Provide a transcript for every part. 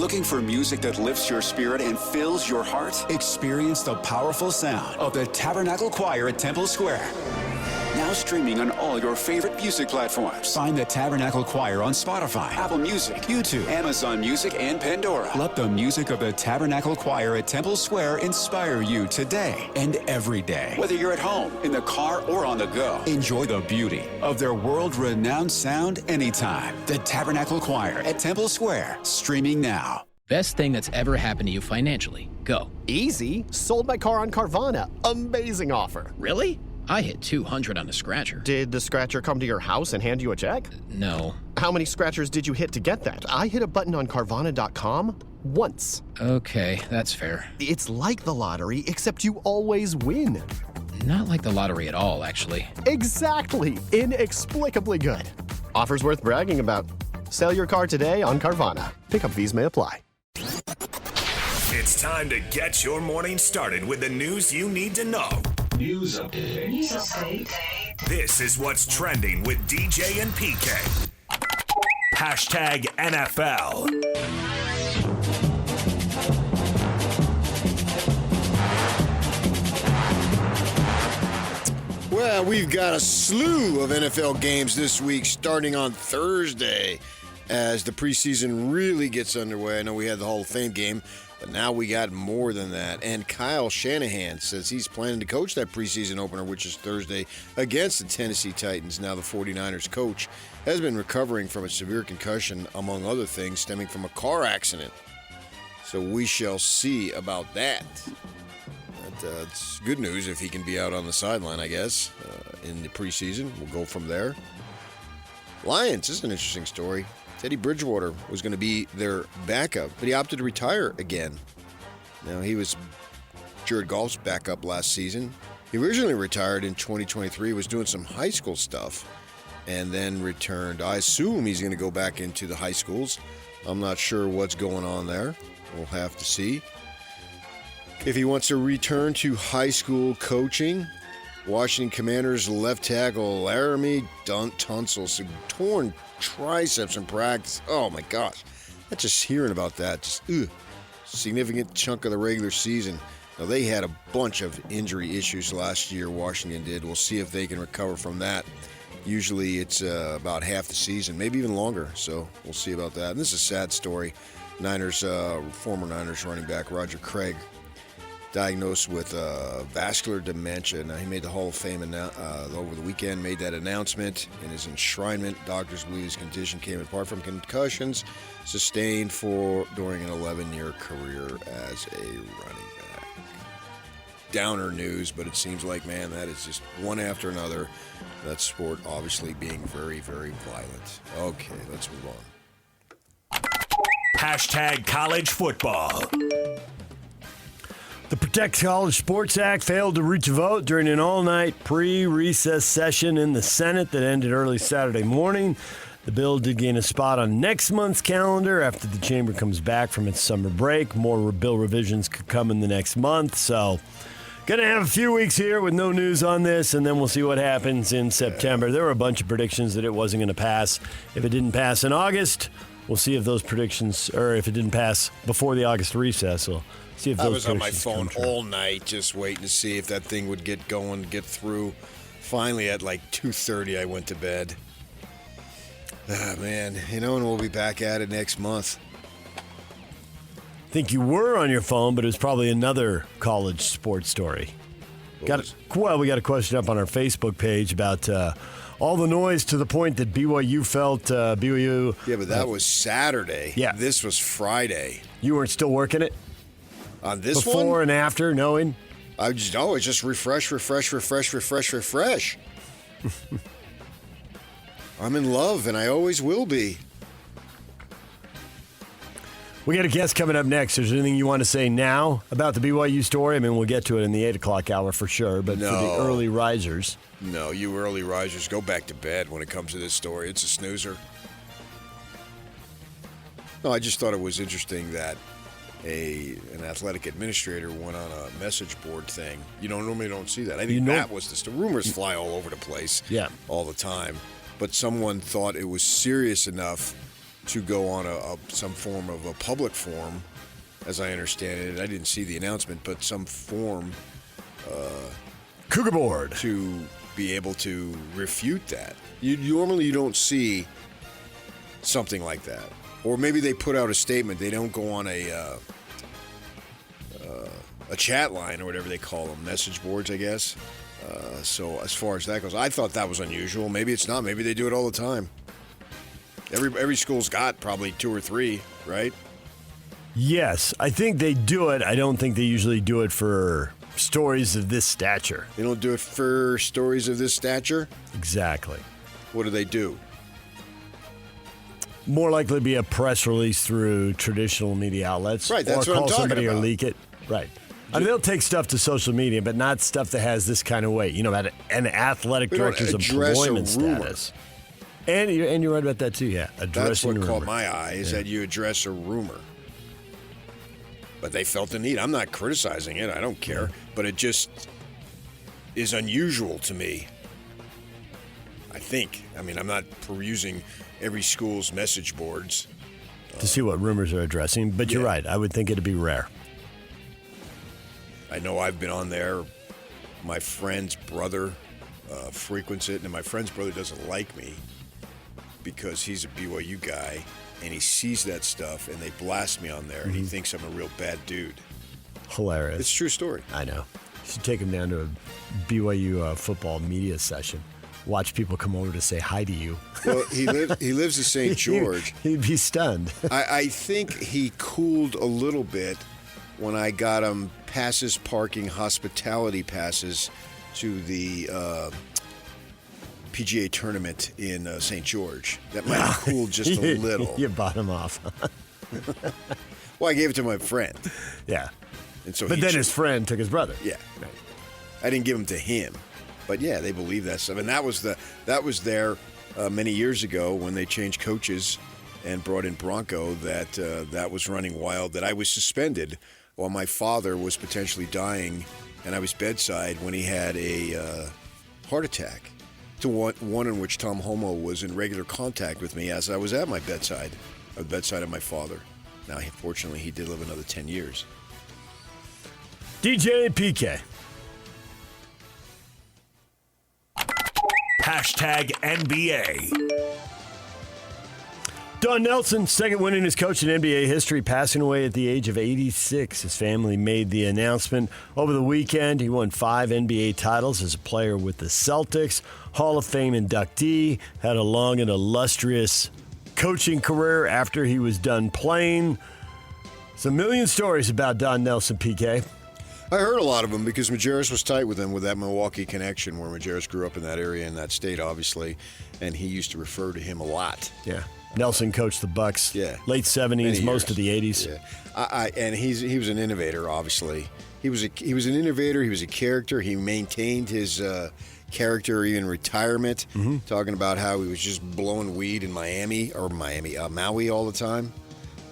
Looking for music that lifts your spirit and fills your heart? Experience the powerful sound of the Tabernacle Choir at Temple Square. Now streaming on all your favorite music platforms. Find the Tabernacle Choir on Spotify, Apple Music, YouTube, Amazon Music, and Pandora. Let the music of the Tabernacle Choir at Temple Square inspire you today and every day. Whether you're at home, in the car, or on the go, enjoy the beauty of their world-renowned sound anytime. The Tabernacle Choir at Temple Square, streaming now. Best thing that's ever happened to you financially. Go. Easy. Sold my car on Carvana. Amazing offer. Really? I hit 200 on a scratcher. Did the scratcher come to your house and hand you a check? No. How many scratchers did you hit to get that? I hit a button on Carvana.com once. Okay, that's fair. It's like the lottery, except you always win. Not like the lottery at all, actually. Exactly. Inexplicably good. Offers worth bragging about. Sell your car today on Carvana. Pickup fees may apply. It's time to get your morning started with the news you need to know. News update. This is what's trending with DJ and PK. Hashtag NFL. Well, we've got a slew of NFL games this week starting on Thursday as the preseason really gets underway. I know we had the Hall of Fame game, but now we got more than that. And Kyle Shanahan says he's planning to coach that preseason opener, which is Thursday, against the Tennessee Titans. Now the 49ers coach has been recovering from a severe concussion, among other things, stemming from a car accident. So we shall see about that. It's good news if he can be out on the sideline, I guess, in the preseason. We'll go from there. Lions, this is an interesting story. Teddy Bridgewater was going to be their backup, but he opted to retire again. Now, he was Jared Goff's backup last season. He originally retired in 2023, was doing some high school stuff, and then returned. I assume he's going to go back into the high schools. I'm not sure what's going on there. We'll have to see. If he wants to return to high school coaching, Washington Commanders left tackle Laramie Tunsil, some torn triceps in practice. Oh my gosh. That's just hearing about that. Just significant chunk of the regular season. Now they had a bunch of injury issues last year, Washington did. We'll see if they can recover from that. Usually it's about half the season, maybe even longer. So we'll see about that. And this is a sad story. Former Niners running back Roger Craig, diagnosed with vascular dementia. Now, he made the Hall of Fame over the weekend, made that announcement in his enshrinement. Doctors believe his condition came apart from concussions sustained during an 11-year career as a running back. Downer news, but it seems like, man, that is just one after another. That sport obviously being very, very violent. Okay, let's move on. Hashtag college football. The Protect College Sports Act failed to reach a vote during an all-night pre-recess session in the Senate that ended early Saturday morning. The bill did gain a spot on next month's calendar after the chamber comes back from its summer break. More bill revisions could come in the next month, so going to have a few weeks here with no news on this, and then we'll see what happens in September. There were a bunch of predictions that it wasn't going to pass. If it didn't pass in August, we'll see if those predictions, or if it didn't pass before the August recess, we'll see if those I was on my predictions phone all night just waiting to see if that thing would get going, get through. Finally, at like 2:30, I went to bed. Ah, man, and we'll be back at it next month. I think you were on your phone, but it was probably another college sports story. We got a question up on our Facebook page about all the noise to the point that BYU felt BYU. Yeah, but that was Saturday. Yeah. This was Friday. You weren't still working it? On this Before one? and after, knowing? It's just refresh. I'm in love, and I always will be. We got a guest coming up next. Is there anything you want to say now about the BYU story? I mean, we'll get to it in the 8 o'clock hour for sure, but No. for the early risers. No, you early risers, go back to bed when it comes to this story. It's a snoozer. No, I just thought it was interesting that an athletic administrator went on a message board thing. You normally don't see that. I think that was the rumors fly all over the place all the time. But someone thought it was serious enough to go on some form of a public forum, as I understand it. I didn't see the announcement, but some form Cougar Board to be able to refute that. Normally you don't see something like that. Or maybe they put out a statement. They don't go on a chat line or whatever they call them, message boards, I guess. So as far as that goes, I thought that was unusual. Maybe it's not. Maybe they do it all the time. Every school's got probably 2 or 3, right? Yes, I think they do it. I don't think they usually do it for stories of this stature. They don't do it for stories of this stature? Exactly. What do they do? More likely to be a press release through traditional media outlets. Right, that's or what I'm call talking somebody about. or leak it. Right. I mean, they'll take stuff to social media, but not stuff that has this kind of weight. You know, about an athletic We don't director's address a employment rumor. status. And you're right about that, too, yeah. That's Addressing what rumor. caught my eye, is that you address a rumor. But they felt the need. I'm not criticizing it. I don't care. But it just is unusual to me. I think. I mean, I'm not perusing every school's message boards. To see what rumors are addressing. But you're Yeah. right. I would think it'd be rare. I know I've been on there. My friend's brother frequents it, and my friend's brother doesn't like me because he's a BYU guy, and he sees that stuff, and they blast me on there, and he thinks I'm a real bad dude. Hilarious. It's a true story. I know. You should take him down to a BYU football media session. Watch people come over to say hi to you. Well, he lives in St. George. He'd be stunned. I think he cooled a little bit when I got him parking hospitality passes to the PGA tournament in St. George. That might have cooled just a little. You bought him off. Well, I gave it to my friend. Yeah. And so But he then his friend took his brother. Yeah. I didn't give them to him. But yeah, they believe that stuff. And that was there many years ago when they changed coaches and brought in Bronco, that was running wild, that I was suspended while my father was potentially dying, and I was bedside when he had a heart attack. To one in which Tom Homo was in regular contact with me as I was at my bedside, the bedside of my father. Now, fortunately, he did live another 10 years. DJ and PK. Hashtag NBA. Don Nelson, second winningest coach in NBA history, passing away at the age of 86. His family made the announcement over the weekend. He won 5 NBA titles as a player with the Celtics, Hall of Fame inductee, had a long and illustrious coaching career after he was done playing. There's a million stories about Don Nelson, PK. I heard a lot of them because Majerus was tight with him with that Milwaukee connection, where Majerus grew up in that area, in that state, obviously, and he used to refer to him a lot. Yeah. Nelson coached the Bucks. Yeah. Late 70s, most of the 80s. Yeah. And he was an innovator, obviously. He was an innovator. He was a character. He maintained his character even in retirement, talking about how he was just blowing weed in Maui all the time.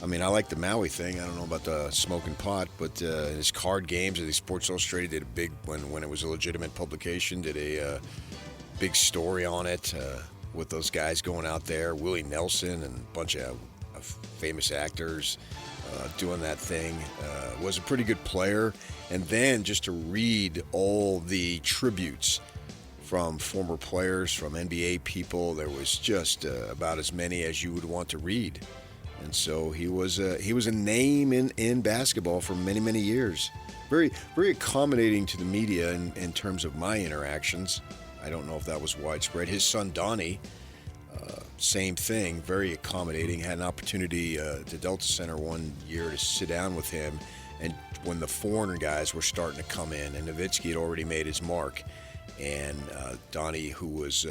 I mean, I like the Maui thing. I don't know about the smoking pot, but his card games, I think Sports Illustrated did a big, when it was a legitimate publication, did a big story on it with those guys going out there, Willie Nelson and a bunch of famous actors doing that thing. Was a pretty good player. And then just to read all the tributes from former players, from NBA people, there was just about as many as you would want to read. And so he was a name in basketball for many, many years. Very, very accommodating to the media in terms of my interactions. I don't know if that was widespread. His son Donnie, same thing, very accommodating. Had an opportunity to Delta Center one year to sit down with him, and when the foreigner guys were starting to come in, and Nowitzki had already made his mark, and Donnie, who was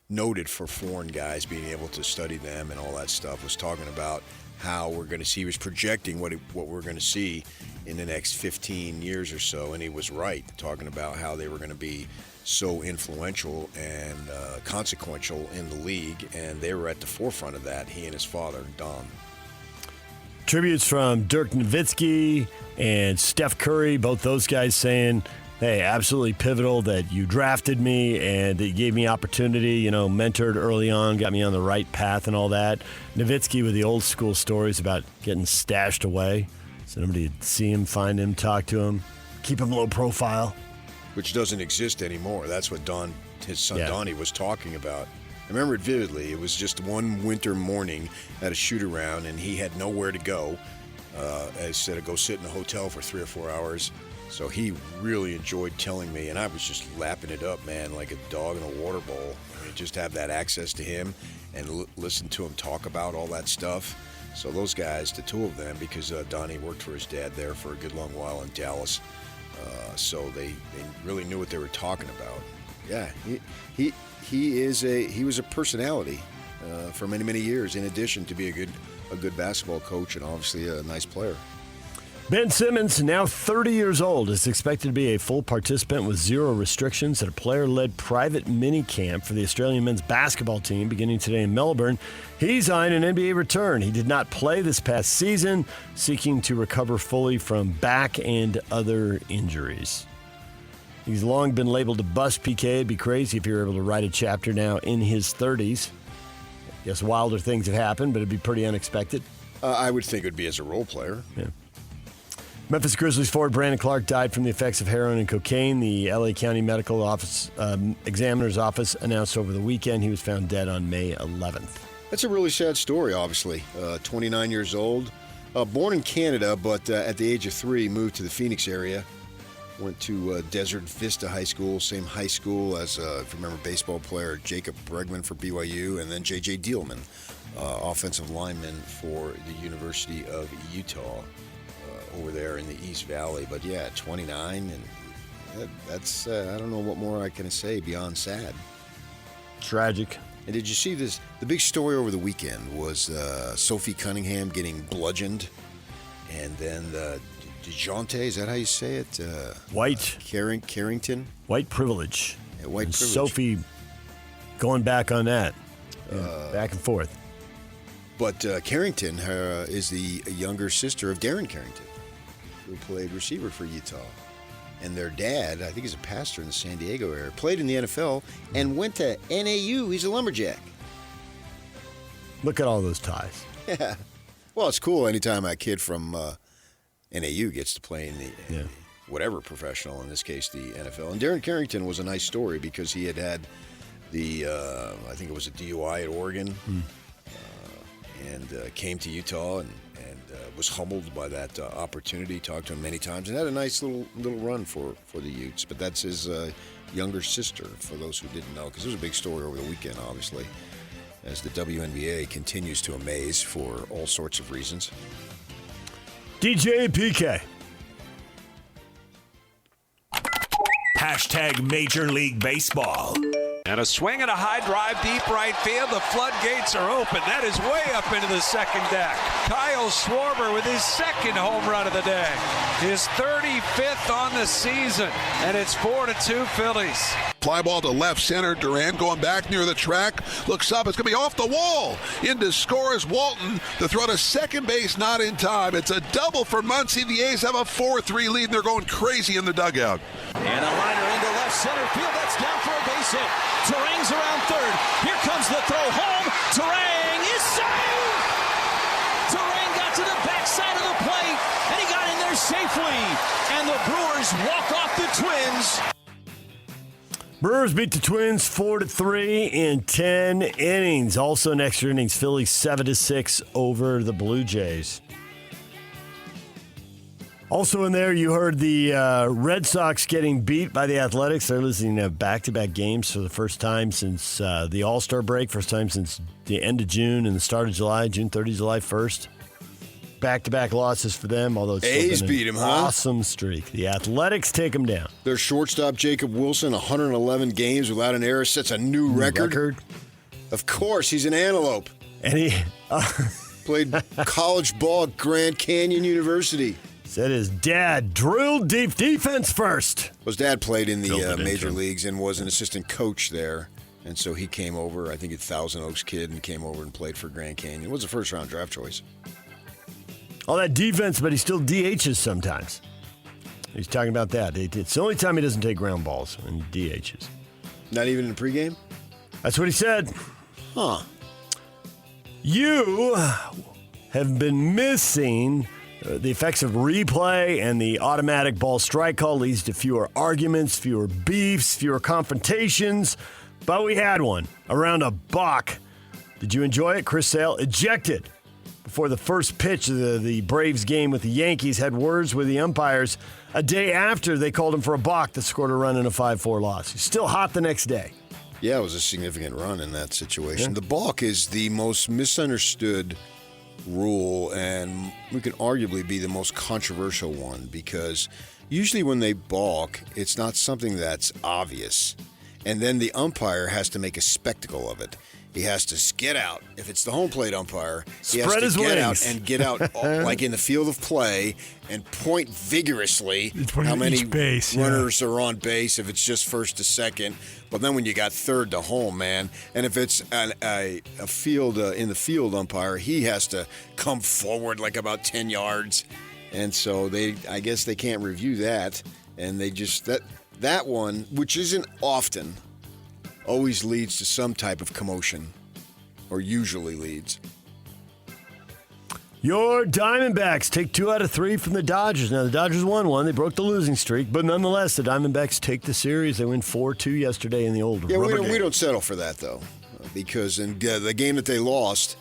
noted for foreign guys being able to study them and all that stuff, was talking about how we're going to see. He was projecting what we're going to see in the next 15 years or so, and he was right, talking about how they were going to be so influential and consequential in the league, and they were at the forefront of that, he and his father, Don. Tributes from Dirk Nowitzki and Steph Curry, both those guys saying Hey, absolutely pivotal that you drafted me and that you gave me opportunity, mentored early on, got me on the right path and all that. Nowitzki with the old school stories about getting stashed away. So nobody would see him, find him, talk to him, keep him low profile. Which doesn't exist anymore. That's what his son Donnie was talking about. I remember it vividly. It was just one winter morning at a shoot-around, and he had nowhere to go. Instead of go sit in a hotel for 3 or 4 hours. So he really enjoyed telling me, and I was just lapping it up, man, like a dog in a water bowl. I mean, just have that access to him and listen to him talk about all that stuff. So those guys, the two of them, because Donnie worked for his dad there for a good long while in Dallas, so they really knew what they were talking about. Yeah, he was a personality for many, many years, in addition to be a good basketball coach and obviously a nice player. Ben Simmons, now 30 years old, is expected to be a full participant with zero restrictions at a player-led private mini-camp for the Australian men's basketball team beginning today in Melbourne. He's eyeing an NBA return. He did not play this past season, seeking to recover fully from back and other injuries. He's long been labeled a bust, PK. It'd be crazy if you're able to write a chapter now in his 30s. Yes, wilder things have happened, but it'd be pretty unexpected. I would think it would be as a role player. Yeah. Memphis Grizzlies forward Brandon Clark died from the effects of heroin and cocaine. The L.A. County Medical Office Examiner's Office announced over the weekend he was found dead on May 11th. That's a really sad story, obviously. 29 years old. Born in Canada, but at the age of 3, moved to the Phoenix area. Went to Desert Vista High School, same high school as, if you remember, baseball player Jacob Bregman for BYU, and then J.J. Dielman, offensive lineman for the University of Utah. Over there in the East Valley. But yeah, 29, and that's I don't know what more I can say beyond sad. Tragic. And did you see this? The big story over the weekend was Sophie Cunningham getting bludgeoned, and then DeJounte, is that how you say it? White. Carrington? White privilege. Yeah, white and privilege. Sophie going back on that. Back and forth. But Carrington is the younger sister of Darren Carrington, who played receiver for Utah. And their dad, I think he's a pastor in the San Diego area, played in the NFL and went to NAU. He's a lumberjack. Look at all those ties. Yeah. Well, it's cool anytime a kid from NAU gets to play in the whatever professional, in this case the NFL. And Darren Carrington was a nice story because he had the, I think it was a DUI at Oregon, and came to Utah and was humbled by that opportunity. Talked to him many times and had a nice little run for the Utes. But that's his younger sister, for those who didn't know, because it was a big story over the weekend, obviously, as the WNBA continues to amaze for all sorts of reasons. DJ and PK. Hashtag Major League Baseball. And a swing and a high drive deep right field. The floodgates are open. That is way up into the second deck. Kyle Schwarber with his second home run of the day. His 35th on the season. And it's 4-2 Phillies. Fly ball to left center. Duran going back near the track. Looks up. It's going to be off the wall. In to score is Walton. The throw to second base, not in time. It's a double for Muncie. The A's have a 4-3 lead, and they're going crazy in the dugout. And a liner into left center field. That's down for a base hit. Turang's around third. Here comes the throw home. Turang is saved! Turang got to the backside of the plate, and he got in there safely. And the Brewers walk off the Twins. Brewers beat the Twins 4-3 in 10 innings. Also in extra innings, Phillies 7-6 over the Blue Jays. Also in there, you heard the Red Sox getting beat by the Athletics. They're losing back-to-back games for the first time since the All-Star break, first time since the end of June and the start of July, June 30, July 1st. Back-to-back losses for them, although it's A's beat him, huh? Awesome streak. The Athletics take them down. Their shortstop, Jacob Wilson, 111 games without an error, sets a new record. Of course, he's an antelope. And he played college ball at Grand Canyon University. Said his dad drilled deep defense first. His dad played in the major leagues and was an assistant coach there. And so he came over, I think he's a Thousand Oaks kid, and came over and played for Grand Canyon. Was a first-round draft choice. All that defense, but he still DHs sometimes. He's talking about that. It's the only time he doesn't take ground balls and DHs. Not even in the pregame? That's what he said. Huh. You have been missing the effects of replay, and the automatic ball strike call leads to fewer arguments, fewer beefs, fewer confrontations. But we had one around a balk. Did you enjoy it? Chris Sale ejected before the first pitch of the Braves game with the Yankees, had words with the umpires a day after they called him for a balk that scored a run in a 5-4 loss. He's still hot the next day. Yeah, it was a significant run in that situation. Yeah. The balk is the most misunderstood rule, and we could arguably be the most controversial one, because usually when they balk, it's not something that's obvious. And then the umpire has to make a spectacle of it. He has to get out. If it's the home plate umpire, he has to get out like in the field of play and point vigorously how many runners are on base if it's just first to second. But then when you got third to home, man, and if it's a field in the field umpire, he has to come forward like about 10 yards. And so I guess they can't review that. And they just that one, which isn't often, always leads to some type of commotion, or usually leads. Your Diamondbacks take 2 out of 3 from the Dodgers. Now, the Dodgers won one. They broke the losing streak. But nonetheless, the Diamondbacks take the series. They win 4-2 yesterday in the old rubber game. We don't settle for that, though, because in the game that they lost,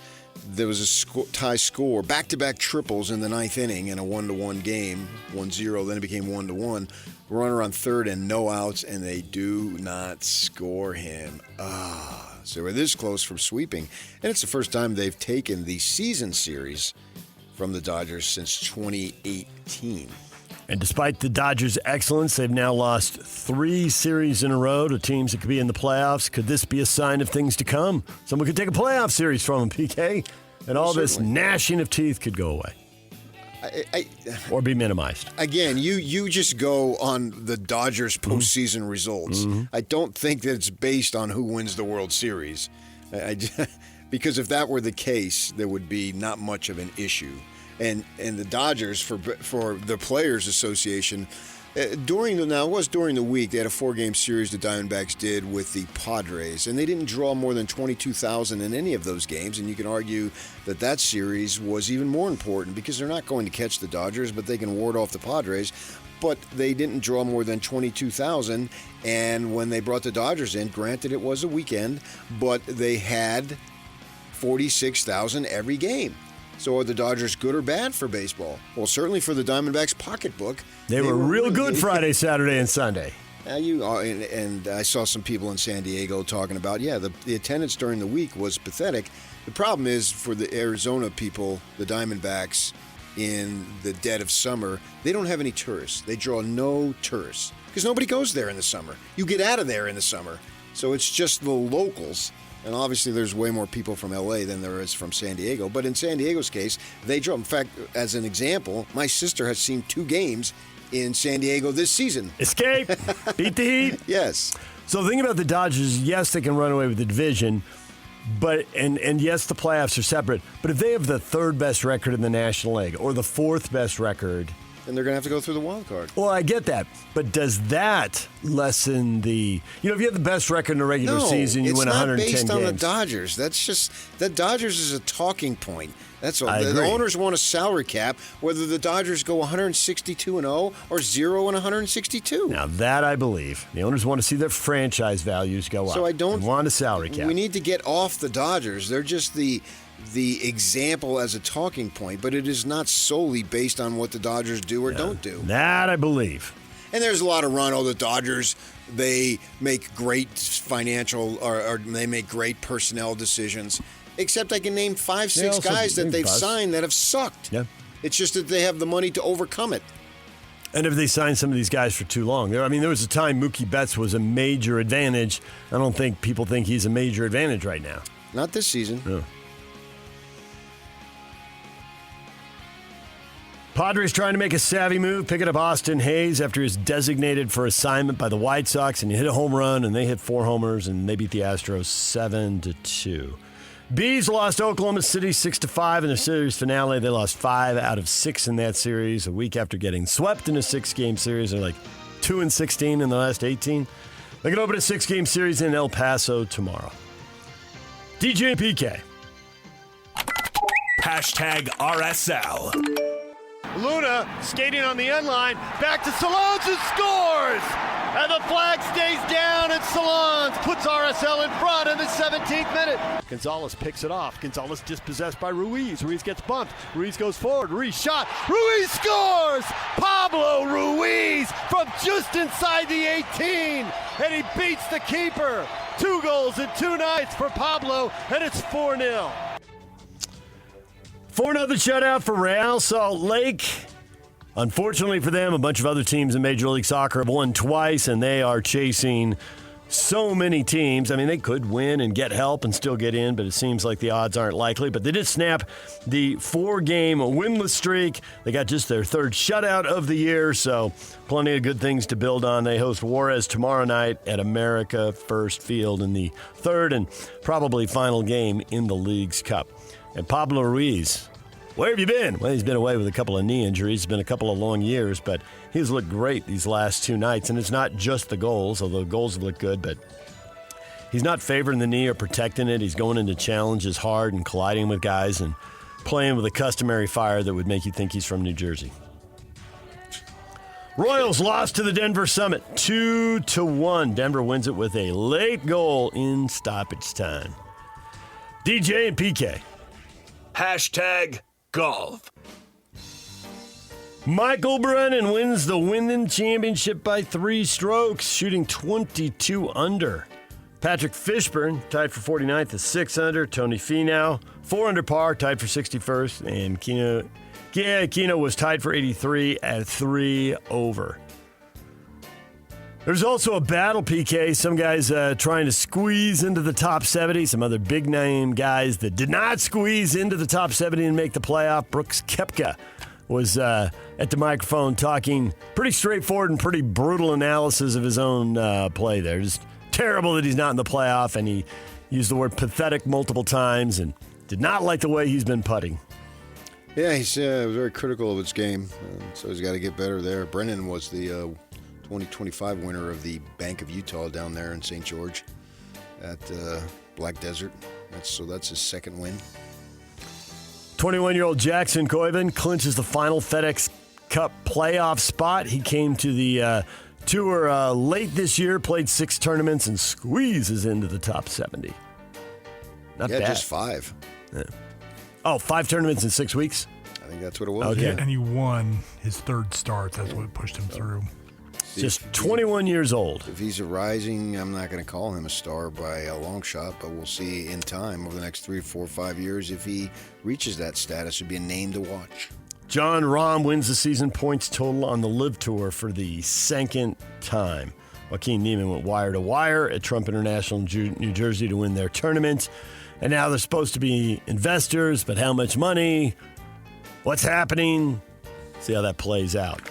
there was a tie score, back-to-back triples in the ninth inning in a 1-1 game, 1-0. Then it became 1-1. Runner on third and no outs, and they do not score him. So we're this close from sweeping. And it's the first time they've taken the season series from the Dodgers since 2018. And despite the Dodgers' excellence, they've now lost 3 series in a row to teams that could be in the playoffs. Could this be a sign of things to come? Someone could take a playoff series from them, PK, and all this gnashing of teeth could go away. Or be minimized. Again, you just go on the Dodgers' postseason results. Mm-hmm. I don't think that it's based on who wins the World Series. Because if that were the case, there would be not much of an issue. And the Dodgers, for the Players Association, during the week, they had a 4-game series the Diamondbacks did with the Padres, and they didn't draw more than 22,000 in any of those games, and you can argue that series was even more important because they're not going to catch the Dodgers, but they can ward off the Padres. But they didn't draw more than 22,000, and when they brought the Dodgers in, granted it was a weekend, but they had 46,000 every game. So are the Dodgers good or bad for baseball? Well, certainly for the Diamondbacks' pocketbook. They were real good Friday, Saturday, and Sunday. And I saw some people in San Diego talking about, the attendance during the week was pathetic. The problem is for the Arizona people, the Diamondbacks, in the dead of summer, they don't have any tourists. They draw no tourists because nobody goes there in the summer. You get out of there in the summer. So it's just the locals. And obviously there's way more people from L.A. than there is from San Diego. But in San Diego's case, they draw. In fact, as an example, my sister has seen 2 games in San Diego this season. Escape. Beat the Heat. Yes. So the thing about the Dodgers, yes, they can run away with the division, but and yes, the playoffs are separate. But if they have the 3rd best record in the National League or the 4th best record, then they're going to have to go through the wild card. Well, I get that. But does that lessen the... if you have the best record in the regular season, you win 110 games. it's not based on the Dodgers. That's just... The Dodgers is a talking point. That's all. The owners want a salary cap, whether the Dodgers go 162-0 or 0-162. Now, that I believe. The owners want to see their franchise values go up. So I don't... They want a salary cap. We need to get off the Dodgers. They're just the example as a talking point, but it is not solely based on what the Dodgers do or don't do. That I believe. And there's a lot of the Dodgers, they make great financial or they make great personnel decisions, except I can name 5-6 guys that they've signed that have sucked. Yeah. It's just that they have the money to overcome it. And if they sign some of these guys for too long. There was a time Mookie Betts was a major advantage. I don't think people think he's a major advantage right now. Not this season. No. Padres trying to make a savvy move, picking up Austin Hayes after he was designated for assignment by the White Sox, and he hit a home run, and they hit 4 homers, and they beat the Astros 7-2. Bees lost Oklahoma City 6-5 in their series finale. They lost 5 out of 6 in that series a week after getting swept in a 6-game series. They're like 2-16 in the last 18. They can open a 6-game series in El Paso tomorrow. DJ and PK. Hashtag RSL. Luna skating on the end line. Back to Salons and scores! And the flag stays down, and Salons puts RSL in front in the 17th minute. Gonzalez picks it off. Gonzalez dispossessed by Ruiz. Ruiz gets bumped. Ruiz goes forward. Ruiz shot. Ruiz scores! Pablo Ruiz from just inside the 18. And he beats the keeper. 2 goals in 2 nights for Pablo, and it's 4-0. 4-0 shutout for Real Salt Lake. Unfortunately for them, a bunch of other teams in Major League Soccer have won twice, and they are chasing so many teams. I mean, they could win and get help and still get in, but it seems like the odds aren't likely. But they did snap the 4-game winless streak. They got just their 3rd shutout of the year, so plenty of good things to build on. They host Juarez tomorrow night at America First Field in the 3rd and probably final game in the League's Cup. And Pablo Ruiz, where have you been? Well, he's been away with a couple of knee injuries. It's been a couple of long years, but he's looked great these last 2 nights. And it's not just the goals, although the goals have looked good, but he's not favoring the knee or protecting it. He's going into challenges hard and colliding with guys and playing with a customary fire that would make you think he's from New Jersey. Royals lost to the Denver Summit 2-1. Denver wins it with a late goal in stoppage time. DJ and PK. Hashtag golf. Michael Brennan wins the Wyndham Championship by 3 strokes, shooting 22 under. Patrick Fishburne tied for 49th at 6 under. Tony Finau, 4 under par, tied for 61st. And Kino was tied for 83 at 3 over. There's also a battle, PK. Some guys trying to squeeze into the top 70. Some other big-name guys that did not squeeze into the top 70 and make the playoff. Brooks Koepka was at the microphone talking pretty straightforward and pretty brutal analysis of his own play there. Just terrible that he's not in the playoff, and he used the word pathetic multiple times and did not like the way he's been putting. Yeah, he's very critical of his game, so he's got to get better there. Brennan was the 2025 winner of the Bank of Utah down there in St. George at Black Desert. So that's his 2nd win. 21-year-old Jackson Coiban clinches the final FedEx Cup playoff spot. He came to the tour late this year, played 6 tournaments, and squeezes into the top 70. Not bad. Just 5. Yeah. Oh, 5 tournaments in 6 weeks? I think that's what it was. Okay. Yeah, and he won his 3rd start. That's what pushed him through. Just 21 years old. If he's a rising, I'm not going to call him a star by a long shot, but we'll see in time over the next 3, 4, 5 years if he reaches that status. It'd be a name to watch. John Rahm wins the season points total on the Live Tour for the 2nd time. Joaquin Niemann went wire to wire at Trump International in New Jersey to win their tournament. And now they're supposed to be investors, but how much money? What's happening? See how that plays out.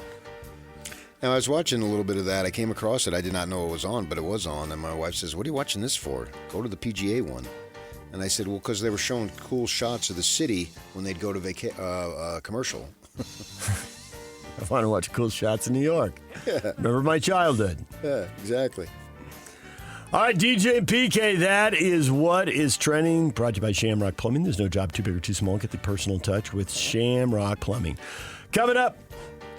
Now, I was watching a little bit of that. I came across it. I did not know it was on, but it was on. And my wife says, "What are you watching this for? Go to the PGA one." And I said, well, because they were showing cool shots of the city when they'd go to commercial. I want to watch cool shots in New York. Yeah. Remember my childhood. Yeah, exactly. All right, DJ and PK, that is what is trending. Brought to you by Shamrock Plumbing. There's no job too big or too small. Get the personal touch with Shamrock Plumbing. Coming up,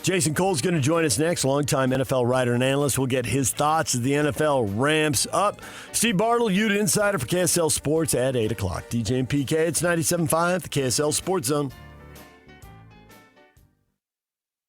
Jason Cole's going to join us next. Longtime NFL writer and analyst. We'll get his thoughts as the NFL ramps up. Steve Bartle, Ute Insider for KSL Sports at 8 o'clock. DJ and PK, it's 97.5, the KSL Sports Zone.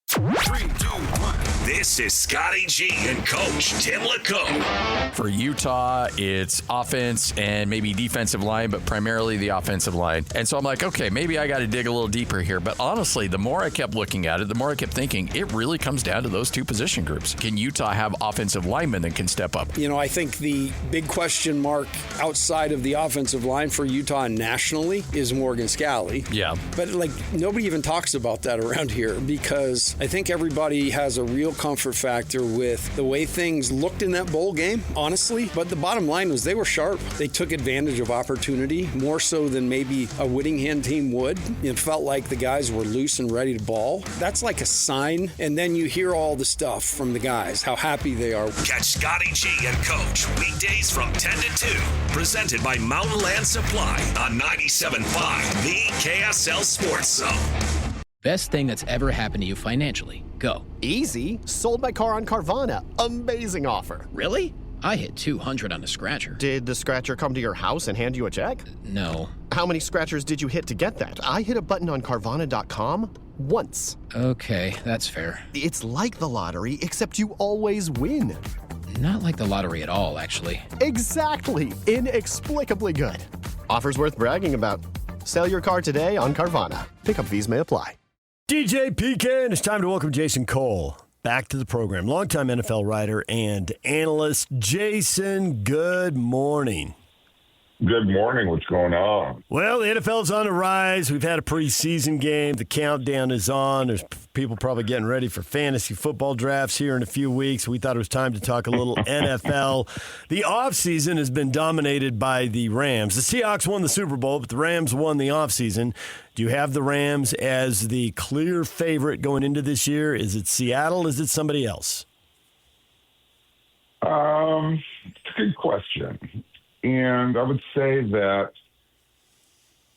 3, 2, 1. This is Scotty G and Coach Tim LeCoe. For Utah, it's offense and maybe defensive line, but primarily the offensive line. And so I'm like, okay, maybe I got to dig a little deeper here. But honestly, the more I kept looking at it, the more I kept thinking, it really comes down to those two position groups. Can Utah have offensive linemen that can step up? You know, I think the big question mark outside of the offensive line for Utah nationally is Morgan Scalley. Yeah. But, nobody even talks about that around here because I think everybody has a real real comfort factor with the way things looked in that bowl game, honestly. But the bottom line was they were sharp. They took advantage of opportunity more so than maybe a Whittingham team would. It felt like the guys were loose and ready to ball. That's like a sign. And then you hear all the stuff from the guys, how happy they are. Catch Scotty G and Coach weekdays from 10 to 2. Presented by Mountain Land Supply on 97.5, the KSL Sports Zone. Best thing that's ever happened to you financially. Go. Easy. Sold my car on Carvana. Amazing offer. Really? I hit 200 on the scratcher. Did the scratcher come to your house and hand you a check? No. How many scratchers did you hit to get that? I hit a button on Carvana.com once. Okay, that's fair. It's like the lottery, except you always win. Not like the lottery at all, actually. Exactly. Inexplicably good. Offers worth bragging about. Sell your car today on Carvana. Pickup fees may apply. DJ PK, and it's time to welcome Jason Cole back to the program. Longtime NFL writer and analyst. Jason, good morning. Good morning. What's going on? Well, the NFL's on the rise. We've had a preseason game. The countdown is on. There's people probably getting ready for fantasy football drafts here in a few weeks. We thought it was time to talk a little NFL. The offseason has been dominated by the Rams. The Seahawks won the Super Bowl, but the Rams won the offseason. Do you have the Rams as the clear favorite going into this year? Is it Seattle? Is it somebody else? It's a good question. And I would say that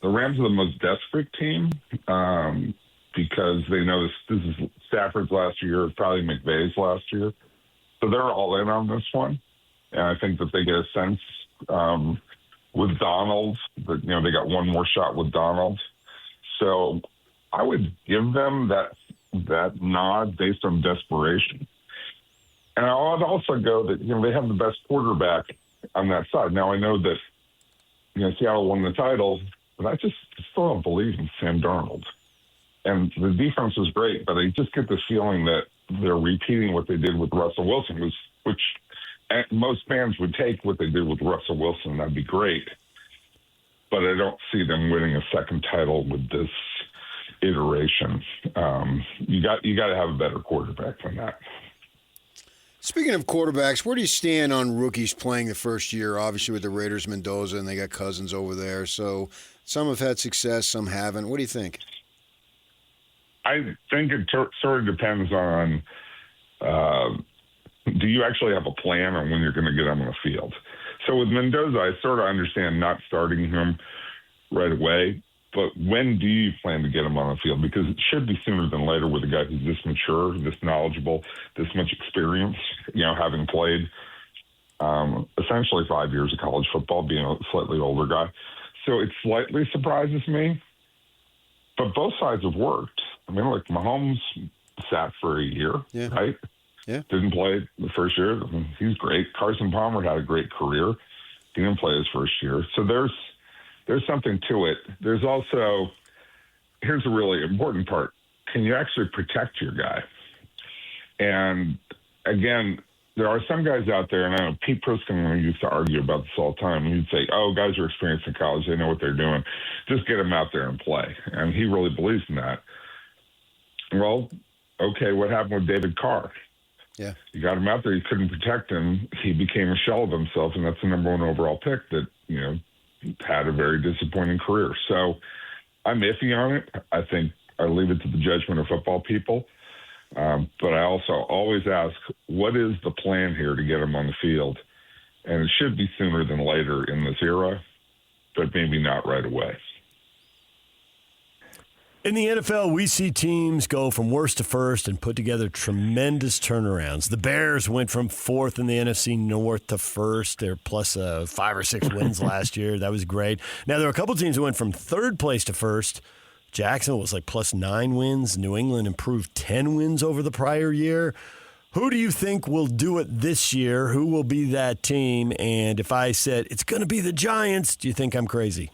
the Rams are the most desperate team because they know this is Stafford's last year, probably McVay's last year. So they're all in on this one. And I think that they get a sense with Donald that, they got one more shot with Donald. So I would give them that nod based on desperation. And I would also go that, they have the best quarterback on that side. Now, I know that, Seattle won the title, but I just still don't believe in Sam Darnold. And the defense was great, but I just get the feeling that they're repeating what they did with Russell Wilson, which most fans would take what they did with Russell Wilson. That'd be great. But I don't see them winning a second title with this iteration. You got to have a better quarterback than that. Speaking of quarterbacks, where do you stand on rookies playing the first year? Obviously with the Raiders, Mendoza, and they got Cousins over there. So some have had success, some haven't. What do you think? I think it sort of depends on do you actually have a plan on when you're going to get him on the field? So with Mendoza, I sort of understand not starting him right away. But when do you plan to get him on the field? Because it should be sooner than later with a guy who's this mature, this knowledgeable, this much experience, having played essentially 5 years of college football, being a slightly older guy. So it slightly surprises me. But both sides have worked. I mean, like Mahomes sat for a year, right? Yeah. Didn't play the first year. He's great. Carson Palmer had a great career. He didn't play his first year. So there's something to it. There's also, here's a really important part. Can you actually protect your guy? And again, there are some guys out there, and I know Pete Priskin used to argue about this all the time. He'd say, guys are experienced in college. They know what they're doing. Just get them out there and play. And he really believes in that. Well, okay, what happened with David Carr? Yeah. You got him out there. You couldn't protect him. He became a shell of himself, and that's the number one overall pick that, had a very disappointing career. So I'm iffy on it. I think I leave it to the judgment of football people. But I also always ask, what is the plan here to get him on the field? And it should be sooner than later in this era, but maybe not right away. In the NFL, we see teams go from worst to first and put together tremendous turnarounds. The Bears went from fourth in the NFC North to first. They're plus 5 or 6 wins last year. That was great. Now, there are a couple teams that went from third place to first. Jacksonville was like plus 9 wins. New England improved 10 wins over the prior year. Who do you think will do it this year? Who will be that team? And if I said it's going to be the Giants, do you think I'm crazy?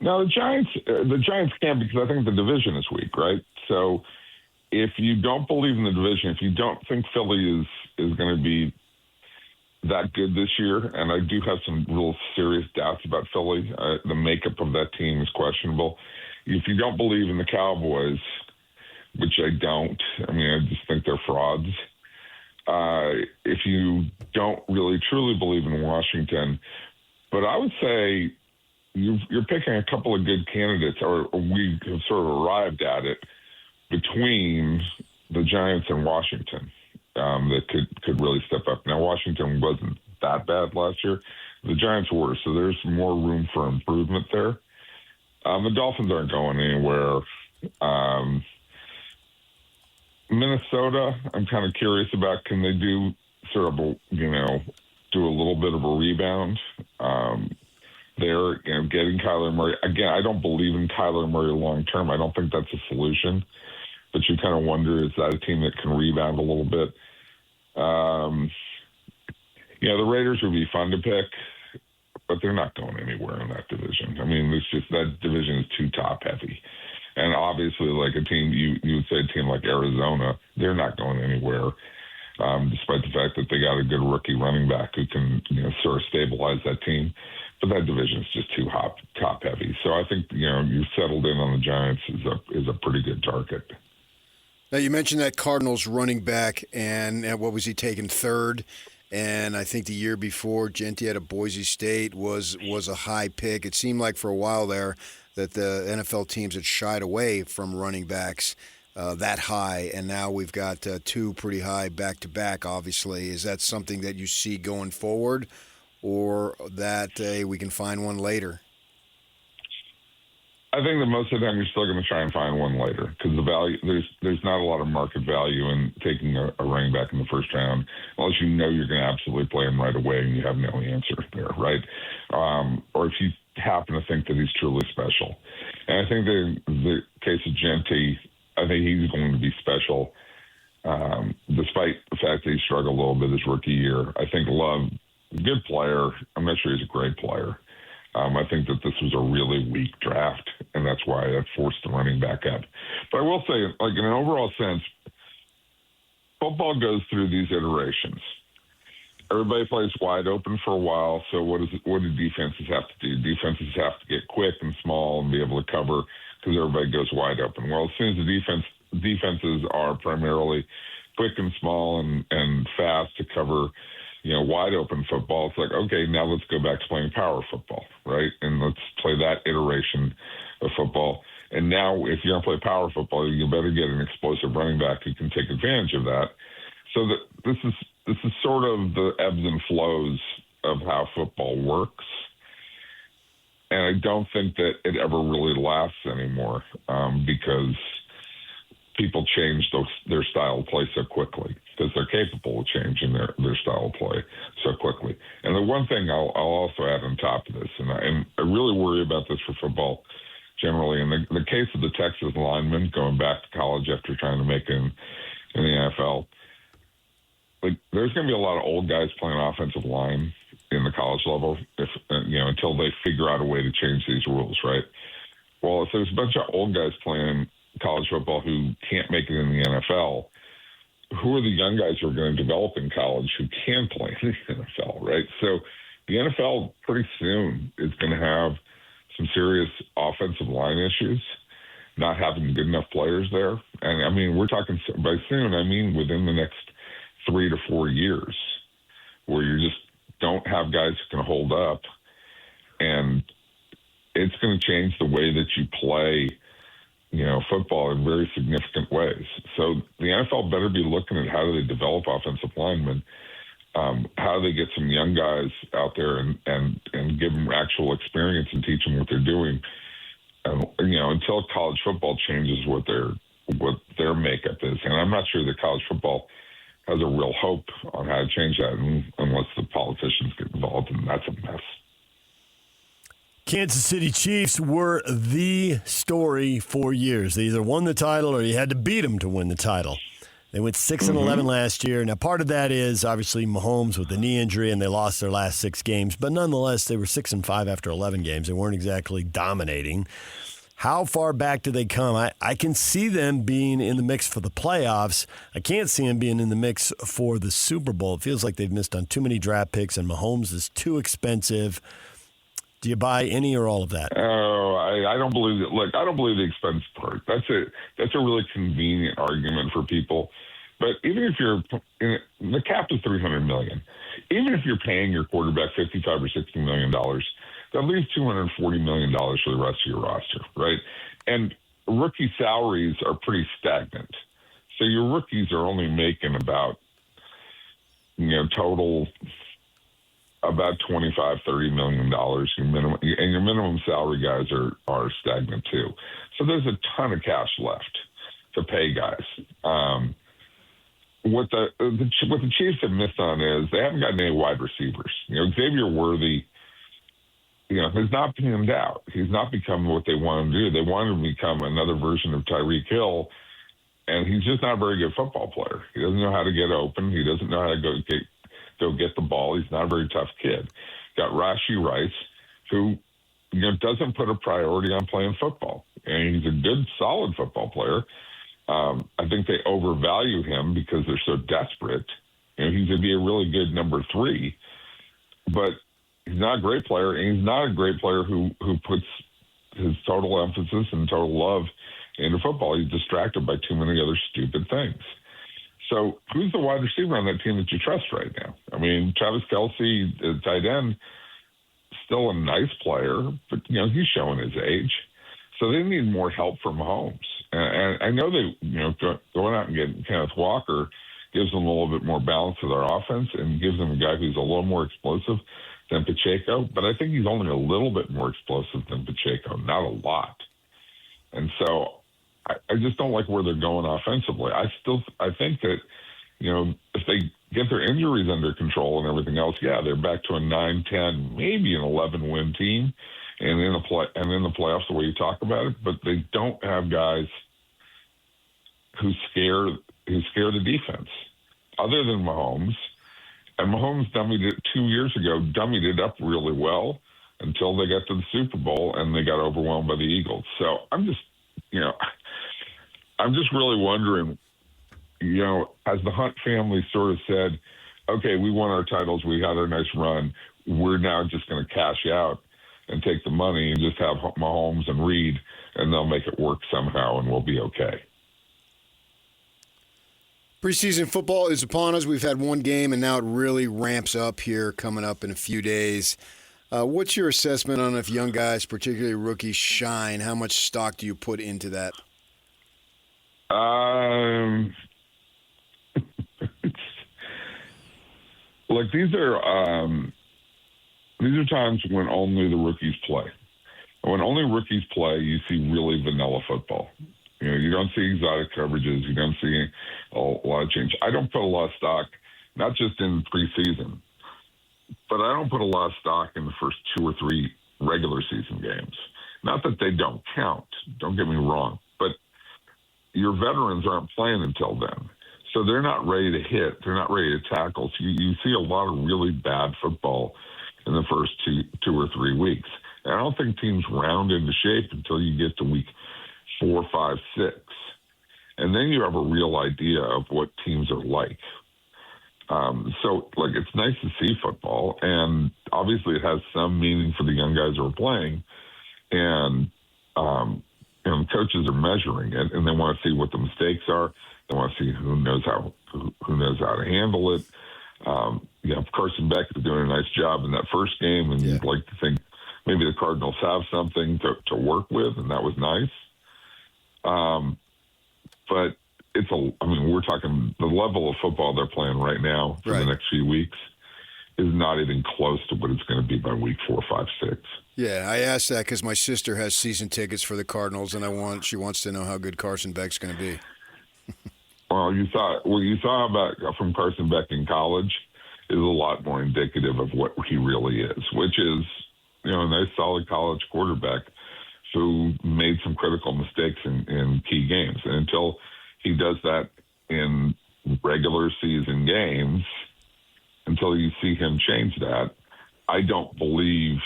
No, the Giants can't, because I think the division is weak, right? So if you don't believe in the division, if you don't think Philly is going to be that good this year, and I do have some real serious doubts about Philly, the makeup of that team is questionable. if you don't believe in the Cowboys, which I don't, I mean, I just think they're frauds. If you don't really truly believe in Washington, but I would say you're picking a couple of good candidates, or we have sort of arrived at it between the Giants and Washington that could really step up. Now, Washington wasn't that bad last year. The Giants were, so there's more room for improvement there. The Dolphins aren't going anywhere. Minnesota, I'm kind of curious about. Can they do sort of do a little bit of a rebound? They're getting Kyler Murray. Again, I don't believe in Kyler Murray long term. I don't think that's a solution. But you kind of wonder, is that a team that can rebound a little bit? The Raiders would be fun to pick, but they're not going anywhere in that division. I mean, it's just that division is too top heavy. And obviously, like a team, you would say a team like Arizona, they're not going anywhere, despite the fact that they got a good rookie running back who can sort of stabilize that team. But that division is just too top heavy. So I think you settled in on the Giants is a pretty good target. Now, you mentioned that Cardinals running back, and what was he taking, third? And I think the year before, Genti out of Boise State was a high pick. It seemed like for a while there that the NFL teams had shied away from running backs that high, and now we've got two pretty high back-to-back, obviously. Is that something that you see going forward, or that we can find one later? I think that most of the time you're still going to try and find one later because the value there's not a lot of market value in taking a running back in the first round unless you know you're going to absolutely play him right away and you have no answer there, right? Or if you happen to think that he's truly special. And I think the case of Genti, I think he's going to be special despite the fact that he struggled a little bit his rookie year. I think Love, good player. I'm not sure he's a great player. I think that this was a really weak draft, and that's why that forced the running back up. But I will say, like in an overall sense, football goes through these iterations. Everybody plays wide open for a while, so what do defenses have to do? Defenses have to get quick and small and be able to cover because everybody goes wide open. Well, as soon as the defenses are primarily quick and small and fast to cover wide open football, it's like, okay, now let's go back to playing power football, right? And let's play that iteration of football. And now if you're going to play power football, you better get an explosive running back who can take advantage of that. So that this is sort of the ebbs and flows of how football works. And I don't think that it ever really lasts anymore because people change their style of play so quickly because they're capable of changing their style of play so quickly. And the one thing I'll also add on top of this, and I really worry about this for football generally, in the case of the Texas linemen going back to college after trying to make it in the NFL, like there's going to be a lot of old guys playing offensive line in the college level until they figure out a way to change these rules, right? Well, if there's a bunch of old guys playing college football who can't make it in the NFL, who are the young guys who are going to develop in college who can play in the NFL, right? So the NFL pretty soon is going to have some serious offensive line issues, not having good enough players there. And I mean, we're talking by soon, I mean within the next 3 to 4 years, where you just don't have guys who can hold up. And it's going to change the way that you play football in very significant ways. So the NFL better be looking at how do they develop offensive linemen, how do they get some young guys out there and give them actual experience and teach them what they're doing. Until college football changes what their makeup is. And I'm not sure that college football has a real hope on how to change that unless the politicians get involved, and that's a mess. Kansas City Chiefs were the story for years. They either won the title or you had to beat them to win the title. They went 6-11 last year. Now, part of that is obviously Mahomes with the knee injury, and they lost their last 6 games. But nonetheless, they were 6-5 after 11 games. They weren't exactly dominating. How far back do they come? I can see them being in the mix for the playoffs. I can't see them being in the mix for the Super Bowl. It feels like they've missed on too many draft picks, and Mahomes is too expensive. Do you buy any or all of that? Oh, I don't believe it. Look, I don't believe the expense part. That's a really convenient argument for people. But even if the cap is $300 million, even if you're paying your quarterback $55 or $60 million, that leaves $240 million for the rest of your roster, right? And rookie salaries are pretty stagnant. So your rookies are only making about, total about $25-30 million. Your minimum salary guys are stagnant too. So there's a ton of cash left to pay guys. What the Chiefs have missed on is they haven't gotten any wide receivers. Xavier Worthy, has not panned out. He's not become what they want him to do. They want him to become another version of Tyreek Hill, and he's just not a very good football player. He doesn't know how to get open. He doesn't know how to go get the ball. He's not a very tough kid. Got Rashee Rice, who doesn't put a priority on playing football, and he's a good, solid football player. I think they overvalue him because they're so desperate. He's going to be a really good number 3, but he's not a great player, and he's not a great player who puts his total emphasis and total love into football. He's distracted by too many other stupid things. So who's the wide receiver on that team that you trust right now? I mean, Travis Kelce, tight end, still a nice player, but, he's showing his age. So they need more help from Mahomes. And I know they, going out and getting Kenneth Walker gives them a little bit more balance to their offense and gives them a guy who's a little more explosive than Pacheco. But I think he's only a little bit more explosive than Pacheco, not a lot. And so I just don't like where they're going offensively. I think that, if they get their injuries under control and everything else, they're back to a 9-10, maybe an 11-win team. And in the playoffs, the way you talk about it, but they don't have guys who scare the defense, other than Mahomes. And Mahomes dummied it 2 years ago, dummied it up really well until they got to the Super Bowl and they got overwhelmed by the Eagles. So I'm just really wondering, has the Hunt family sort of said, okay, we won our titles, we had our nice run, we're now just going to cash out and take the money and just have Mahomes and Reed, and they'll make it work somehow, and we'll be okay. Preseason football is upon us. We've had one game, and now it really ramps up here coming up in a few days. What's your assessment on if young guys, particularly rookies, shine? How much stock do you put into that? Look, these are times when only the rookies play. When only rookies play, you see really vanilla football. You don't see exotic coverages. You don't see a lot of change. I don't put a lot of stock, not just in preseason, but I don't put a lot of stock in the first 2 or 3 regular season games. Not that they don't count. Don't get me wrong. But your veterans aren't playing until then. So they're not ready to hit. They're not ready to tackle. So you see a lot of really bad football in the first 2 or 3 weeks. And I don't think teams round into shape until you get to week 4, 5, 6. And then you have a real idea of what teams are like. So, it's nice to see football, and obviously it has some meaning for the young guys who are playing. And coaches are measuring it, and they want to see what the mistakes are. They want to see who knows how to handle it. Carson Beck is doing a nice job in that first game, and you'd like to think maybe the Cardinals have something to work with, and that was nice. But we're talking the level of football they're playing right now for the next few weeks is not even close to what it's going to be by week 4, 5, 6. Yeah, I asked that because my sister has season tickets for the Cardinals, and she wants to know how good Carson Beck's going to be. Well, you saw about from Carson Beck in college is a lot more indicative of what he really is, which is, a nice solid college quarterback who made some critical mistakes in key games. And until he does that in regular season games, until you see him change that, I don't believe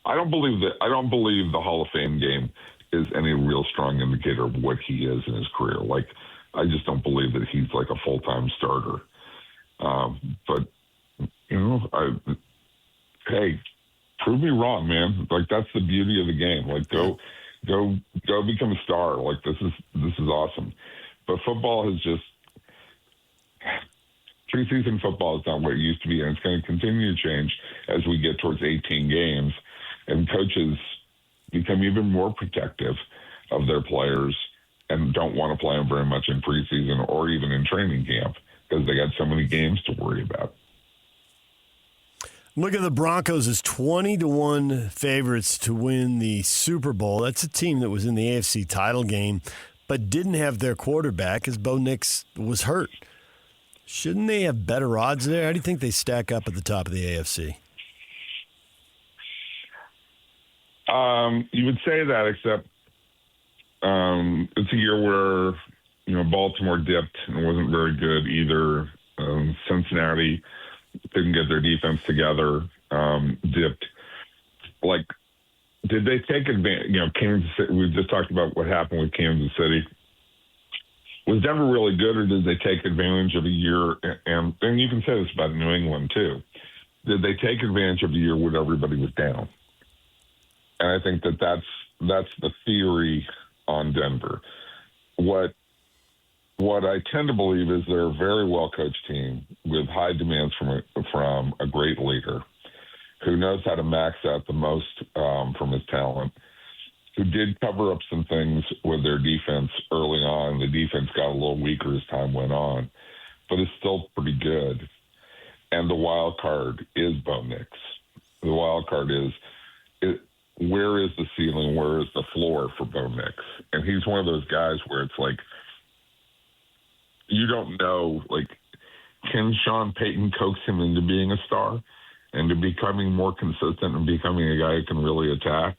the Hall of Fame game is any real strong indicator of what he is in his career. I just don't believe that he's like a full-time starter. But, hey, prove me wrong, man. Like, that's the beauty of the game. Like, go become a star. Like, this is awesome. But football has just preseason football is not what it used to be, and it's going to continue to change as we get towards 18 games, and coaches become even more protective of their players and don't want to play them very much in preseason or even in training camp because they got so many games to worry about. Look at the Broncos as 20-1 favorites to win the Super Bowl. That's a team that was in the AFC title game but didn't have their quarterback as Bo Nix was hurt. Shouldn't they have better odds there? How do you think they stack up at the top of the AFC? You would say that, except it's a year where, Baltimore dipped and wasn't very good either. Cincinnati didn't get their defense together, dipped. Like, did they take advantage? Kansas City, we just talked about what happened with Kansas City. Was Denver really good, or did they take advantage of a year? And you can say this about New England, too. Did they take advantage of a year when everybody was down? And I think that's the theory on Denver. What I tend to believe is they're a very well-coached team with high demands from a great leader who knows how to max out the most from his talent, who did cover up some things with their defense early on. The defense got a little weaker as time went on, but it's still pretty good. And the wild card is Bo Nix. The wild card is where is the ceiling, where is the floor for Bo Nix? And he's one of those guys where it's like, you don't know, like, can Sean Payton coax him into being a star and to becoming more consistent and becoming a guy who can really attack?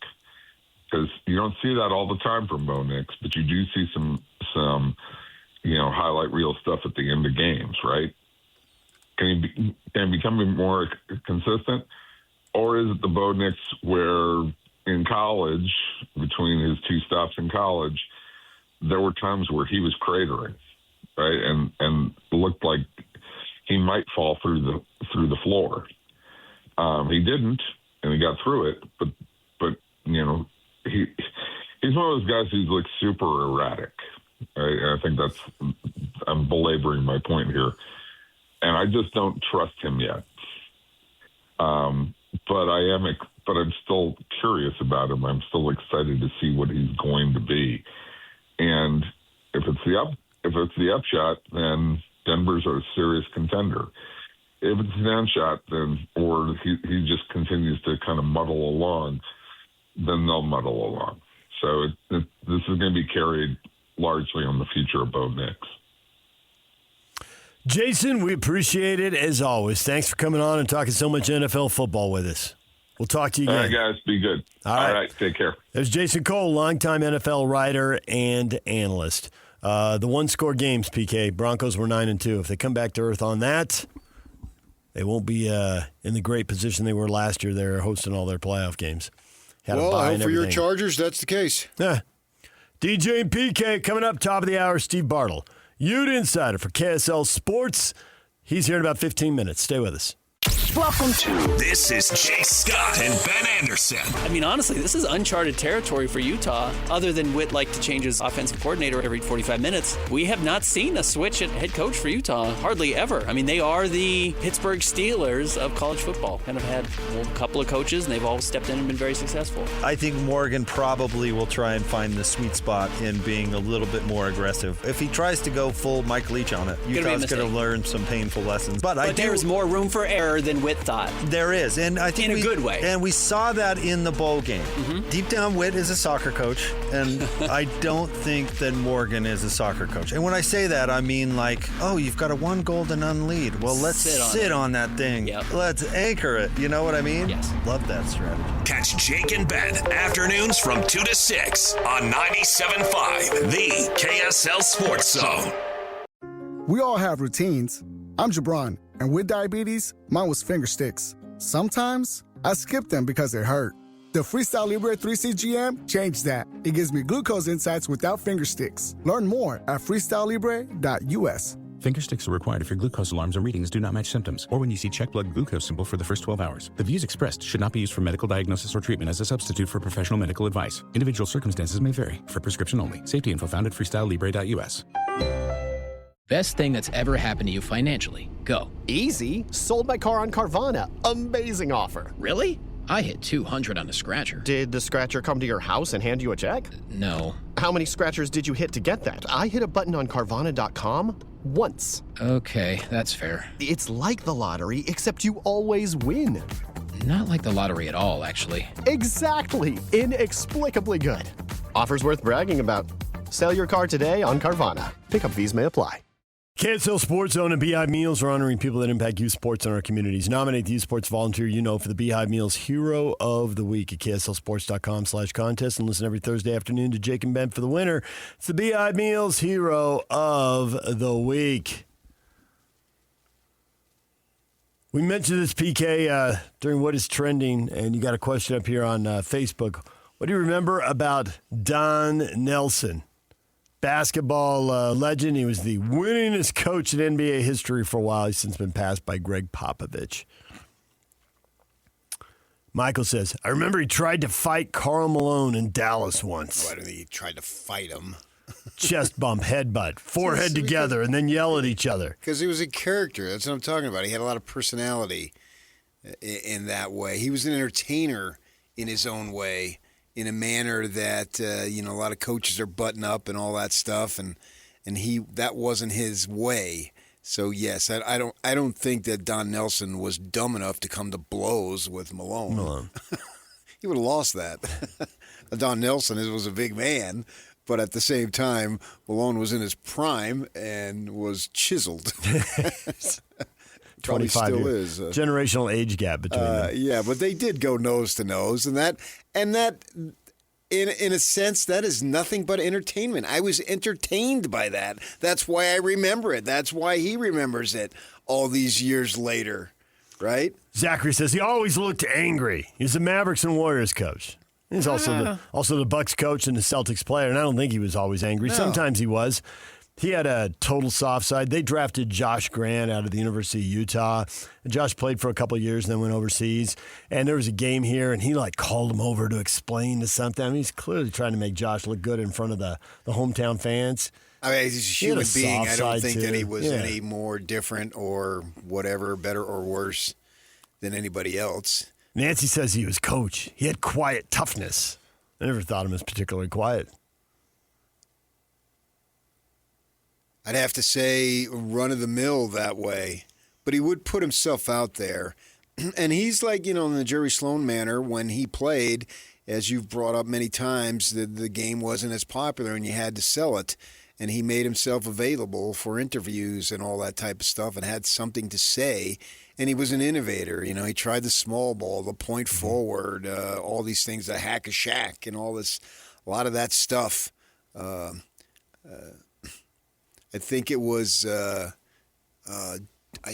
Because you don't see that all the time from Bo Nix, but you do see some highlight reel stuff at the end of games, right? Can he become more consistent? Or is it the Bo Nix where in college, between his two stops in college, there were times where he was cratering, right? And looked like he might fall through the floor. He didn't, and he got through it, but he's one of those guys who's like super erratic. Right? I think I'm belaboring my point here, and I just don't trust him yet. But I'm still curious about him. I'm still excited to see what he's going to be. And if it's the upshot, then Denver's a serious contender. If it's the downshot, then or he just continues to kind of muddle along, then they'll muddle along. So this is going to be carried largely on the future of Bo Nix. Jason, we appreciate it as always. Thanks for coming on and talking so much NFL football with us. We'll talk to you again. All right, guys. Be good. All right. Take care. There's Jason Cole, longtime NFL writer and analyst. The one-score games, PK. Broncos were 9-2. If they come back to earth on that, they won't be in the great position they were last year. They're hosting all their playoff games. Well, I hope for your Chargers that's the case. Yeah. DJ and PK coming up, top of the hour, Steve Bartle. Ute Insider for KSL Sports. He's here in about 15 minutes. Stay with us. Welcome to This is Chase Scott and Ben Anderson. I mean, honestly, this is uncharted territory for Utah. Other than Witt like to change his offensive coordinator every 45 minutes, we have not seen a switch at head coach for Utah, hardly ever. I mean, they are the Pittsburgh Steelers of college football. Kind of had a couple of coaches, and they've all stepped in and been very successful. I think Morgan probably will try and find the sweet spot in being a little bit more aggressive. If he tries to go full Mike Leach on it, Utah's going to learn some painful lessons. But there's more room for error than Witt thought. There is, and I think in a good way. And we saw that in the bowl game. Mm-hmm. Deep down, Witt is a soccer coach, and I don't think that Morgan is a soccer coach. And when I say that, I mean like, oh, you've got a 1-goal to none lead. Well, let's sit on that thing. Yep. Let's anchor it. You know what I mean? Yes. Love that strategy. Catch Jake and Ben afternoons from 2 to 6 on 97.5, the KSL Sports Zone. We all have routines. I'm Jabron, and with diabetes, mine was finger sticks. Sometimes I skip them because they hurt. The Freestyle Libre 3CGM changed that. It gives me glucose insights without finger sticks. Learn more at freestylelibre.us. Finger sticks are required if your glucose alarms or readings do not match symptoms, or when you see check blood glucose symbol for the first 12 hours. The views expressed should not be used for medical diagnosis or treatment as a substitute for professional medical advice. Individual circumstances may vary. For prescription only. Safety info found at freestylelibre.us. Best thing that's ever happened to you financially. Go. Easy. Sold my car on Carvana. Amazing offer. Really? I hit 200 on the scratcher. Did the scratcher come to your house and hand you a check? No. How many scratchers did you hit to get that? I hit a button on Carvana.com once. Okay, that's fair. It's like the lottery, except you always win. Not like the lottery at all, actually. Exactly. Inexplicably good. Offers worth bragging about. Sell your car today on Carvana. Pickup fees may apply. KSL Sports Zone and Beehive Meals are honoring people that impact youth sports in our communities. Nominate the youth sports volunteer you know for the Beehive Meals Hero of the Week at KSLSports.com/contest and listen every Thursday afternoon to Jake and Ben for the winner. It's the Beehive Meals Hero of the Week. We mentioned this, PK, during What is Trending, and you got a question up here on Facebook. What do you remember about Don Nelson? Basketball legend. He was the winningest coach in NBA history for a while. He's since been passed by Greg Popovich. Michael says, I remember he tried to fight Karl Malone in Dallas once. Why did he try to fight him? Chest bump, headbutt, forehead together, and then yell at each other. Because he was a character. That's what I'm talking about. He had a lot of personality in that way. He was an entertainer in his own way, in a manner that a lot of coaches are button up and all that stuff, and that wasn't his way. So yes, I don't think that Don Nelson was dumb enough to come to blows with Malone. He would have lost that. Don Nelson was a big man, but at the same time, Malone was in his prime and was chiseled. 25 still years. is. Generational age gap between them. Yeah, but they did go nose to nose, and that in a sense, that is nothing but entertainment. I was entertained by that. That's why I remember it. That's why he remembers it all these years later, right? Zachary says he always looked angry. He's the Mavericks and Warriors coach. He's also the Bucks coach and the Celtics player, and I don't think he was always angry. No. Sometimes he was. He had a total soft side. They drafted Josh Grant out of the University of Utah. Josh played for a couple of years and then went overseas. And there was a game here, and he called him over to explain to something. I mean, he's clearly trying to make Josh look good in front of the hometown fans. I mean, he's a human being. I don't think that he was Yeah. any more different or whatever, better or worse than anybody else. Nancy says he was coach. He had quiet toughness. I never thought him as particularly quiet. I'd have to say run-of-the-mill that way. But he would put himself out there. And he's like, in the Jerry Sloan manner, when he played, as you've brought up many times, the game wasn't as popular and you had to sell it. And he made himself available for interviews and all that type of stuff and had something to say. And he was an innovator. He tried the small ball, the point forward, all these things, the hack a shack and all this, a lot of that stuff. I think it was, I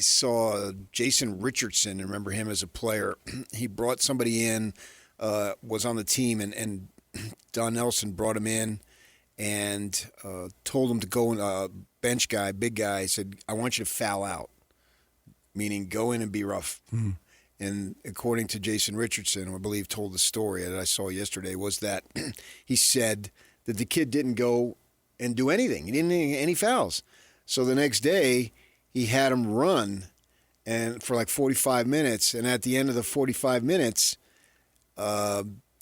saw Jason Richardson, remember him as a player. He brought somebody in, was on the team, and Don Nelson brought him in and told him to go, bench guy, big guy, said, I want you to foul out, meaning go in and be rough. Mm-hmm. And according to Jason Richardson, who I believe told the story that I saw yesterday, was that he said that the kid didn't go and do anything. He didn't do any fouls. So the next day, he had him run and for 45 minutes. And at the end of the 45 minutes,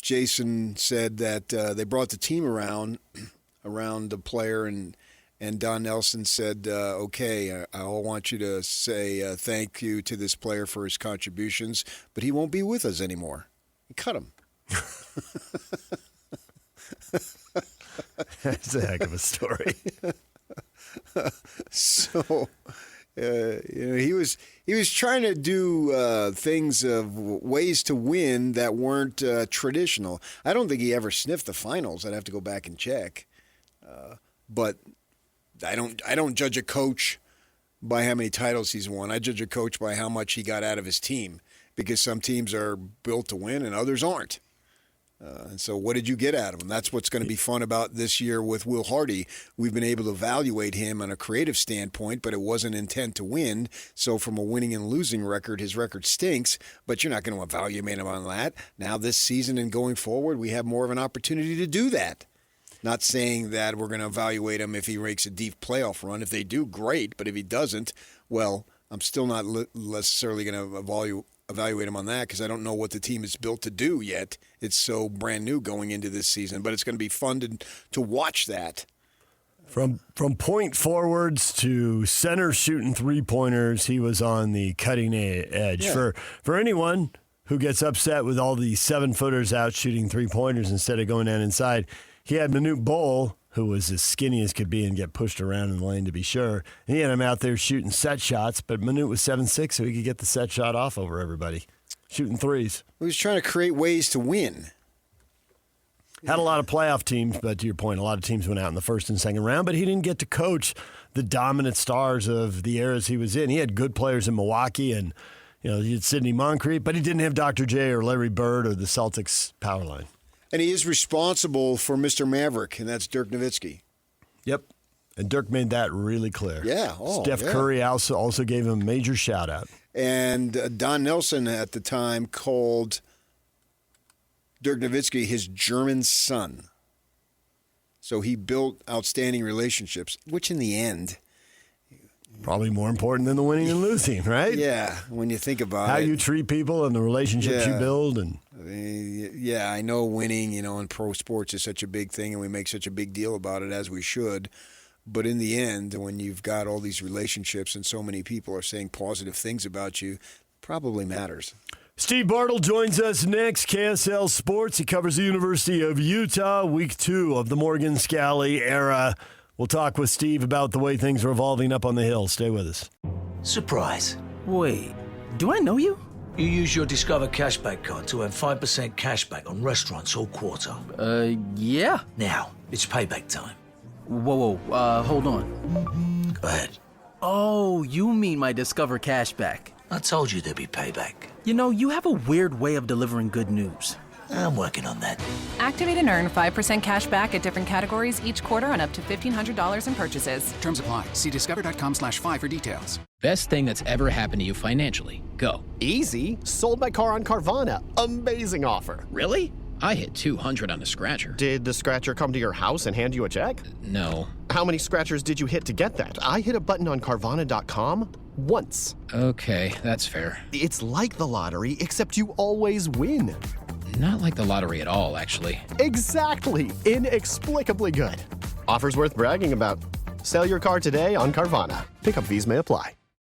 Jason said that they brought the team around the player, and Don Nelson said, okay, I want you to say thank you to this player for his contributions, but he won't be with us anymore. He cut him. That's a heck of a story. So, he was trying to do things of ways to win that weren't traditional. I don't think he ever sniffed the finals. I'd have to go back and check. But I don't judge a coach by how many titles he's won. I judge a coach by how much he got out of his team, because some teams are built to win and others aren't. And so what did you get out of him? That's what's going to be fun about this year with Will Hardy. We've been able to evaluate him on a creative standpoint, but it wasn't intent to win. So from a winning and losing record, his record stinks, but you're not going to evaluate him on that. Now this season and going forward, we have more of an opportunity to do that. Not saying that we're going to evaluate him if he makes a deep playoff run. If they do, great. But if he doesn't, well, I'm still not necessarily going to evaluate him on that because I don't know what the team is built to do yet. It's so brand new going into this season. But it's going to be fun to watch that. From point forwards to center shooting three-pointers, he was on the cutting edge. Yeah. For anyone who gets upset with all the 7-footers out shooting three-pointers instead of going down inside, he had Manute Bol, who was as skinny as could be and get pushed around in the lane to be sure. And he had him out there shooting set shots, but Manute was 7'6", so he could get the set shot off over everybody, shooting threes. He was trying to create ways to win. Had a lot of playoff teams, but to your point, a lot of teams went out in the first and second round, but he didn't get to coach the dominant stars of the eras he was in. He had good players in Milwaukee, and he had Sidney Moncrief, but he didn't have Dr. J or Larry Bird or the Celtics power line. And he is responsible for Mr. Maverick, and that's Dirk Nowitzki. Yep. And Dirk made that really clear. Yeah. Steph Curry also gave him a major shout-out. And Don Nelson at the time called Dirk Nowitzki his German son. So he built outstanding relationships, which in the end... Probably more important than the winning and losing, right? Yeah, when you think about how it. you treat people and the relationships you build. And yeah, I know winning, in pro sports is such a big thing, and we make such a big deal about it, as we should. But in the end, when you've got all these relationships and so many people are saying positive things about you, it probably matters. Steve Bartle joins us next, KSL Sports. He covers the University of Utah, week 2 of the Morgan Scalley era. We'll talk with Steve about the way things are evolving up on the Hill. Stay with us. Surprise. Wait, do I know you? You use your Discover cashback card to earn 5% cashback on restaurants all quarter. Yeah. Now, it's payback time. Whoa, hold on. Go ahead. Oh, you mean my Discover cashback. I told you there'd be payback. You have a weird way of delivering good news. I'm working on that. Activate and earn 5% cash back at different categories each quarter on up to $1,500 in purchases. Terms apply. See discover.com/5 for details. Best thing that's ever happened to you financially. Go. Easy. Sold my car on Carvana. Amazing offer. Really? I hit 200 on the scratcher. Did the scratcher come to your house and hand you a check? No. How many scratchers did you hit to get that? I hit a button on Carvana.com once. Okay, that's fair. It's like the lottery, except you always win. Not like the lottery at all, actually. Exactly. Inexplicably good. Offers worth bragging about. Sell your car today on Carvana. Pickup fees may apply.